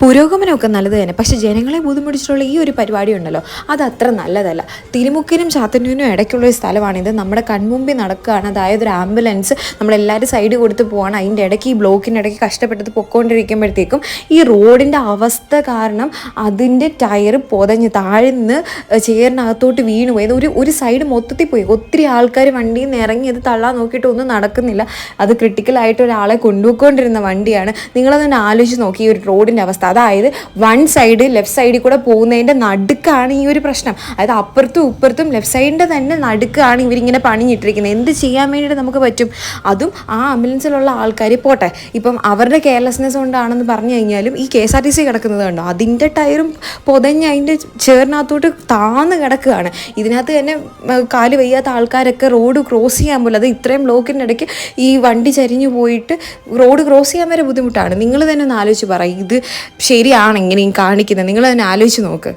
പുരോഗമനമൊക്കെ നല്ലത് തന്നെ, പക്ഷേ ജനങ്ങളെ ബുദ്ധിമുട്ടിച്ചിട്ടുള്ള ഈ ഒരു പരിപാടി ഉണ്ടല്ലോ അത് അത്ര നല്ലതല്ല. തിരുമുക്കിനും ചാത്തന്നൂരിനും ഇടയ്ക്കുള്ളൊരു സ്ഥലമാണിത്. നമ്മുടെ കൺമുമ്പിൽ നടക്കുകയാണ്. അതായത് ഒരു ആംബുലൻസ് നമ്മളെല്ലാവരും സൈഡ് കൊടുത്ത് പോവാണ്. അതിൻ്റെ ഇടയ്ക്ക് ഈ ബ്ലോക്കിൻ്റെ ഇടയ്ക്ക് കഷ്ടപ്പെട്ടത് പൊയ്ക്കൊണ്ടിരിക്കുമ്പോഴത്തേക്കും ഈ റോഡിൻ്റെ അവസ്ഥ കാരണം അതിൻ്റെ ടയർ പൊതഞ്ഞ് താഴ്ന്ന് ചേറിനകത്തോട്ട് വീണു പോയത്. ഒരു സൈഡ് മൊത്തത്തിൽ പോയി. ഒത്തിരി ആൾക്കാർ വണ്ടിയിൽ നിന്ന് ഇറങ്ങി അത് തള്ളാൻ നോക്കിയിട്ട് ഒന്നും നടക്കുന്നില്ല. അത് ക്രിട്ടിക്കലായിട്ട് ഒരാളെ കൊണ്ടുപോയിക്കൊണ്ടിരുന്ന വണ്ടിയാണ്. നിങ്ങളതൊന്ന് ആലോചിച്ച് നോക്കി ഈ ഒരു റോഡിൻ്റെ അവസ്ഥ. അതായത് വൺ സൈഡ് ലെഫ്റ്റ് സൈഡിൽ കൂടെ പോകുന്നതിൻ്റെ നടുക്കാണ് ഈ ഒരു പ്രശ്നം. അതായത് അപ്പുറത്തും ഇപ്പുറത്തും ലെഫ്റ്റ് സൈഡിൻ്റെ തന്നെ നടുക്കാണ് ഇവരിങ്ങനെ പണിഞ്ഞിട്ടിരിക്കുന്നത്. എന്ത് ചെയ്യാൻ വേണ്ടിയിട്ട് നമുക്ക് പറ്റും? അതും ആ ആംബുലൻസിലുള്ള ആൾക്കാർ പോട്ടെ, ഇപ്പം അവരുടെ കെയർലെസ്നെസ് കൊണ്ടാണെന്ന് പറഞ്ഞു കഴിഞ്ഞാലും ഈ KSRTC കിടക്കുന്നത് കണ്ടോ, അതിൻ്റെ ടയറും പൊതഞ്ഞ് അതിൻ്റെ ചേറിനകത്തോട്ട് താന്ന് കിടക്കുകയാണ്. ഇതിനകത്ത് തന്നെ കാല് വയ്യാത്ത ആൾക്കാരൊക്കെ റോഡ് ക്രോസ് ചെയ്യാൻ പോലും, അത് ഇത്രയും ബ്ലോക്കിൻ്റെ ഇടയ്ക്ക് ഈ വണ്ടി ചരിഞ്ഞു പോയിട്ട് റോഡ് ക്രോസ് ചെയ്യാൻ വരെ ബുദ്ധിമുട്ടാണ്. നിങ്ങൾ തന്നെ ഒന്ന് ആലോചിച്ച് പറയും, ഇത് ശരിയാണ് ഇങ്ങനെയും കാണിക്കുന്നത്? നിങ്ങൾ തന്നെ ആലോചിച്ച് നോക്ക്.